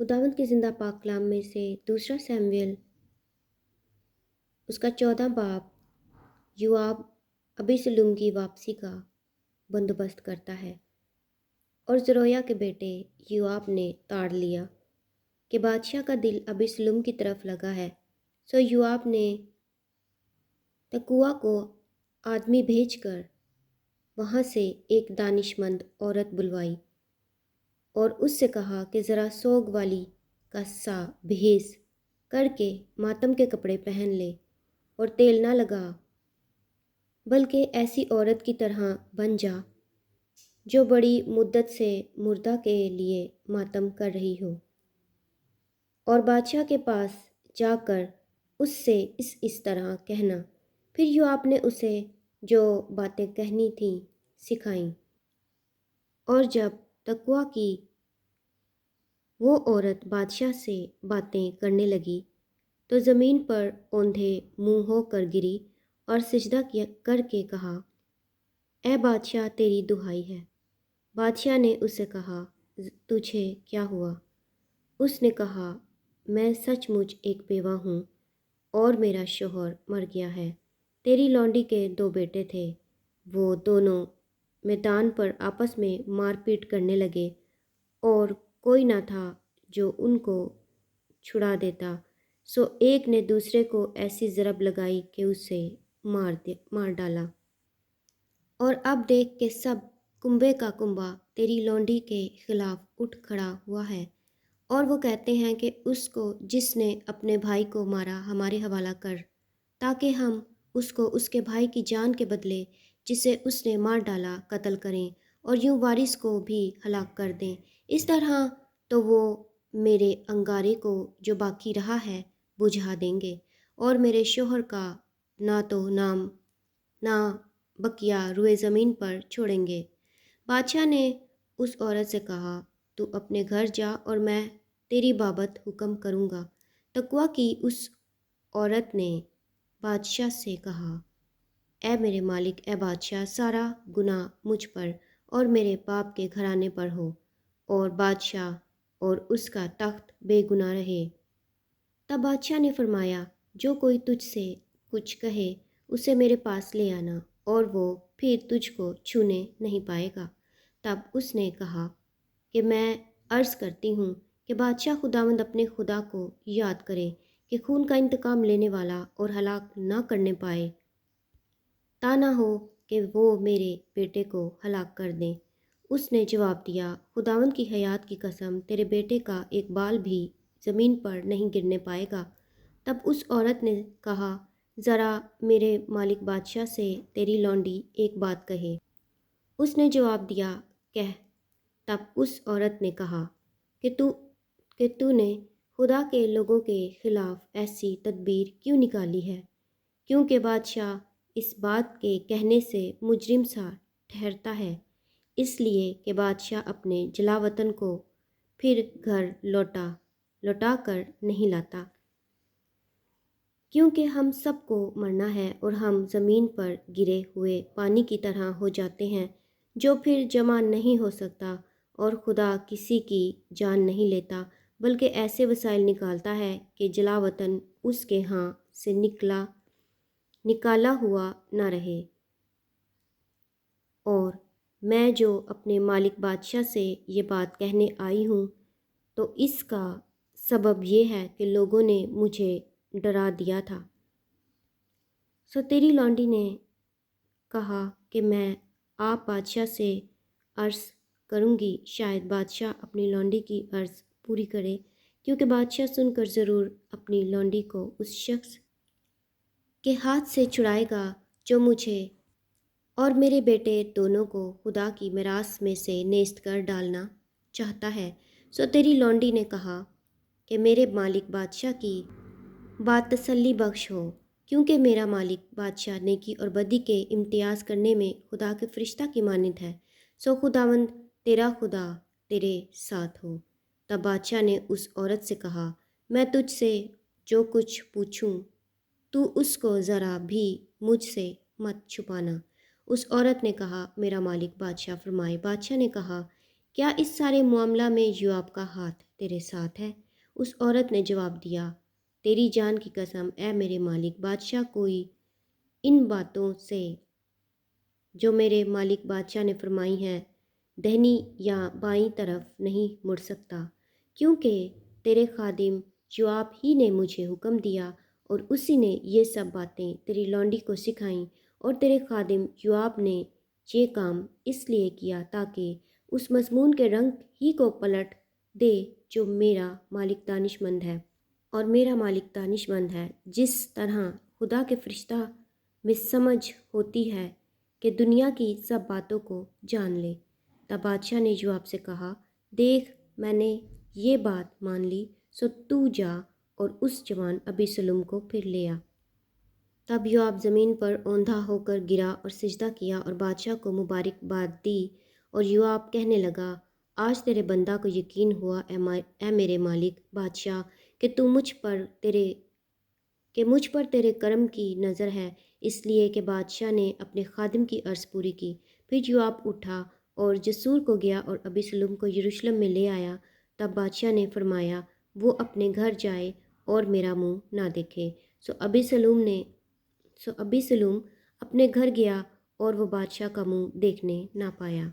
खुदावंद के ज़िंदा पाक कलाम में से दूसरा सैमुएल उसका 14 बाब योआब अबीसलूम की वापसी का बंदोबस्त करता है। और ज़रोया के बेटे योआब ने ताड़ लिया कि बादशाह का दिल अबीसलूम की तरफ लगा है। सो योआब ने तकुआ को आदमी भेजकर वहाँ से एक दानिशमंद औरत बुलवाई और उससे कहा कि ज़रा सोग वाली का सा भेस करके मातम के कपड़े पहन ले और तेल ना लगा, बल्कि ऐसी औरत की तरह बन जा जो बड़ी मुद्दत से मुर्दा के लिए मातम कर रही हो, और बादशाह के पास जाकर उससे इस तरह कहना। फिर योआब ने उसे जो बातें कहनी थीं सिखाईं। और जब तकवा की वो औरत बादशाह से बातें करने लगी तो ज़मीन पर औंधे मुंह होकर गिरी और सिजदा किया करके कहा, ए बादशाह तेरी दुहाई है। बादशाह ने उससे कहा, तुझे क्या हुआ? उसने कहा, मैं सचमुच एक बेवा हूँ और मेरा शोहर मर गया है। तेरी लौंडी के 2 बेटे थे, वो दोनों मैदान पर आपस में मारपीट करने लगे और कोई ना था जो उनको छुड़ा देता। सो एक ने दूसरे को ऐसी ज़रब लगाई कि उसे मार डाला। और अब देख के सब कुंबे का कुंबा तेरी लौंडी के खिलाफ उठ खड़ा हुआ है, और वो कहते हैं कि उसको जिसने अपने भाई को मारा हमारे हवाला कर, ताकि हम उसको उसके भाई की जान के बदले जिसे उसने मार डाला कत्ल करें और यूं वारिस को भी हलाक कर दें। इस तरह तो वो मेरे अंगारे को जो बाकी रहा है बुझा देंगे और मेरे शोहर का ना तो नाम ना बकिया रुए ज़मीन पर छोड़ेंगे। बादशाह ने उस औरत से कहा, तू अपने घर जा और मैं तेरी बाबत हुक्म करूँगा। तकवा की उस औरत ने बादशाह से कहा, ए मेरे मालिक, ए बादशाह, सारा गुनाह मुझ पर और मेरे बाप के घराने पर हो, और बादशाह और उसका तख्त बेगुनाह रहे। तब बादशाह ने फरमाया, जो कोई तुझसे कुछ कहे उसे मेरे पास ले आना, और वो फिर तुझको छूने नहीं पाएगा। तब उसने कहा कि मैं अर्ज़ करती हूँ कि बादशाह खुदावंद अपने खुदा को याद करे कि खून का इंतकाम लेने वाला और हलाक ना करने पाए, ता ना हो कि वो मेरे बेटे को हलाक कर दें। उसने जवाब दिया, खुदावंद की हयात की कसम, तेरे बेटे का एक बाल भी ज़मीन पर नहीं गिरने पाएगा। तब उस औरत ने कहा, ज़रा मेरे मालिक बादशाह से तेरी लौंडी एक बात कहे। उसने जवाब दिया, कह। तब उस औरत ने कहा कि तूने खुदा के लोगों के खिलाफ ऐसी तदबीर क्यों निकाली है, क्योंकि बादशाह इस बात के कहने से मुजरिम सा ठहरता है, इसलिए कि बादशाह अपने जलावतन को फिर घर लौटा कर नहीं लाता, क्योंकि हम सबको मरना है और हम ज़मीन पर गिरे हुए पानी की तरह हो जाते हैं जो फिर जमा नहीं हो सकता। और खुदा किसी की जान नहीं लेता, बल्कि ऐसे वसाइल निकालता है कि जलावतन उसके यहाँ से निकाला हुआ न रहे। और मैं जो अपने मालिक बादशाह से ये बात कहने आई हूँ, तो इसका सबब ये है कि लोगों ने मुझे डरा दिया था। सो तेरी लौंडी ने कहा कि मैं आप बादशाह से अर्ज़ करूँगी, शायद बादशाह अपनी लौंडी की अर्ज़ पूरी करे, क्योंकि बादशाह सुनकर ज़रूर अपनी लौंडी को उस शख्स के हाथ से छुड़ाएगा जो मुझे और मेरे बेटे दोनों को खुदा की मिरास में से नेस्त कर डालना चाहता है। सो तेरी लौंडी ने कहा कि मेरे मालिक बादशाह की बात तसल्ली बख्श हो, क्योंकि मेरा मालिक बादशाह नेकी और बदी के इम्तियाज़ करने में खुदा के फरिश्ता की मानद है। सो खुदावंद तेरा खुदा तेरे साथ हो। तब बादशाह ने उस औरत से कहा, मैं तुझसे जो कुछ पूछूं तू उसको ज़रा भी मुझसे मत छुपाना। उस औरत ने कहा, मेरा मालिक बादशाह फरमाए। बादशाह ने कहा کیا اس سارے معاملہ میں یوآب کا ہاتھ تیرے ساتھ ہے؟ اس عورت نے جواب دیا، تیری جان کی قسم اے میرے مالک بادشاہ، کوئی ان باتوں سے جو میرے مالک بادشاہ نے فرمائی ہیں دہنی یا بائیں طرف نہیں مڑ سکتا، کیونکہ تیرے خادم یوآب ہی نے مجھے حکم دیا اور اسی نے یہ سب باتیں تیری لونڈی کو سکھائیں، اور تیرے خادم یوآب نے یہ کام اس لیے کیا تاکہ اس مضمون کے رنگ ہی کو پلٹ دے جو میرا مالک دانش مند ہے اور میرا مالک دانش مند ہے، جس طرح خدا کے فرشتہ میں سمجھ ہوتی ہے کہ دنیا کی سب باتوں کو جان لے۔ تب بادشاہ نے یوآب سے کہا، دیکھ میں نے یہ بات مان لی، سو تو جا اور اس جوان ابیسلوم کو پھر لے آ۔ تب یوآب زمین پر اوندھا ہو کر گرا اور سجدہ کیا اور بادشاہ کو مبارک باد دی، اور یوآب کہنے لگا، آج تیرے بندہ کو یقین ہوا اے میرے مالک بادشاہ کہ مجھ پر تیرے کرم کی نظر ہے، اس لیے کہ بادشاہ نے اپنے خادم کی عرض پوری کی۔ پھر یوآب اٹھا اور جسور کو گیا اور ابیسلوم کو یروشلم میں لے آیا۔ تب بادشاہ نے فرمایا، وہ اپنے گھر جائے اور میرا منہ نہ دیکھے۔ سو ابیسلوم اپنے گھر گیا اور وہ بادشاہ کا منہ دیکھنے نہ پایا۔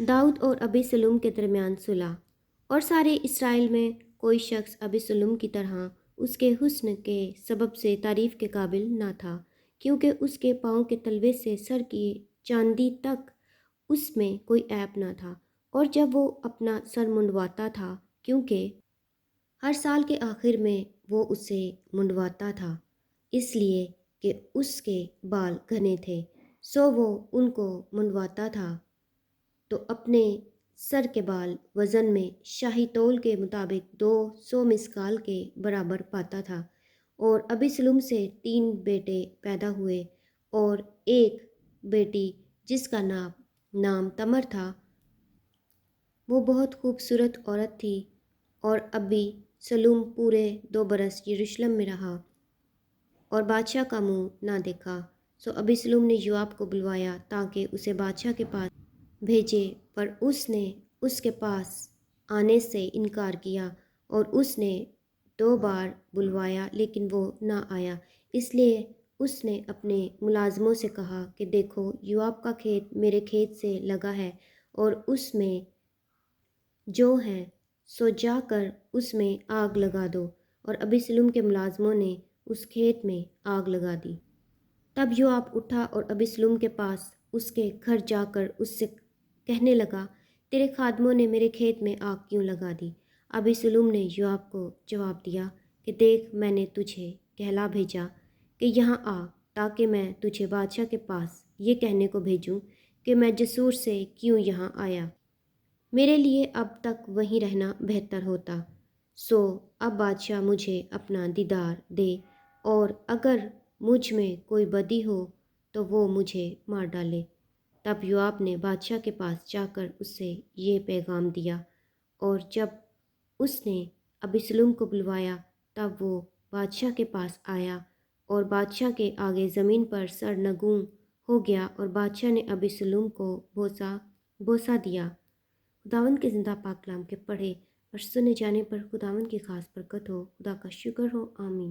داؤد اور ابیسلوم کے درمیان صلح۔ اور سارے اسرائیل میں کوئی شخص ابیسلوم کی طرح اس کے حسن کے سبب سے تعریف کے قابل نہ تھا، کیونکہ اس کے پاؤں کے تلوے سے سر کی چاندی تک اس میں کوئی عیب نہ تھا، اور جب وہ اپنا سر منڈواتا تھا، کیونکہ ہر سال کے آخر میں وہ اسے منڈواتا تھا، اس لیے کہ اس کے بال گھنے تھے، سو وہ ان کو منڈواتا تھا تو اپنے سر کے بال وزن میں شاہی تول کے مطابق 200 مسکال کے برابر پاتا تھا۔ اور ابیسلوم سے 3 بیٹے پیدا ہوئے اور ایک بیٹی جس کا نام تمر تھا، وہ بہت خوبصورت عورت تھی، اور ابیسلوم پورے 2 برس یروشلم میں رہا اور بادشاہ کا منہ نہ دیکھا۔ سو ابیسلوم نے یوآب کو بلوایا تاکہ اسے بادشاہ کے پاس بھیجے، پر اس نے اس کے پاس آنے سے انکار کیا، اور اس نے 2 بار بلوایا لیکن وہ نہ آیا۔ اس لیے اس نے اپنے ملازموں سے کہا کہ دیکھو، یوآب کا کھیت میرے کھیت سے لگا ہے اور اس میں جو ہے سو جا کر اس میں آگ لگا دو، اور ابیسلوم کے ملازموں نے اس کھیت میں آگ لگا دی۔ تب یوآب اٹھا اور ابیسلوم کے پاس اس کے گھر جا کر اس سے کہنے لگا، تیرے خادموں نے میرے کھیت میں آگ کیوں لگا دی؟ ابیسلوم نے یوآب کو جواب دیا کہ دیکھ، میں نے تجھے کہلا بھیجا کہ یہاں آ، تاکہ میں تجھے بادشاہ کے پاس یہ کہنے کو بھیجوں کہ میں جسور سے کیوں یہاں آیا۔ میرے لیے اب تک وہیں رہنا بہتر ہوتا۔ سو اب بادشاہ مجھے اپنا دیدار دے، اور اگر مجھ میں کوئی بدی ہو تو وہ مجھے مار ڈالے۔ تب یوآب نے بادشاہ کے پاس جا کر اس سے یہ پیغام دیا، اور جب اس نے ابیسلوم کو بلوایا تب وہ بادشاہ کے پاس آیا اور بادشاہ کے آگے زمین پر سر نگوں ہو گیا، اور بادشاہ نے ابیسلوم کو بوسہ دیا۔ خداوند کے زندہ پاک کلام کے پڑھے اور سنے جانے پر خداوند کی خاص برکت ہو۔ خدا کا شکر ہو، آمین۔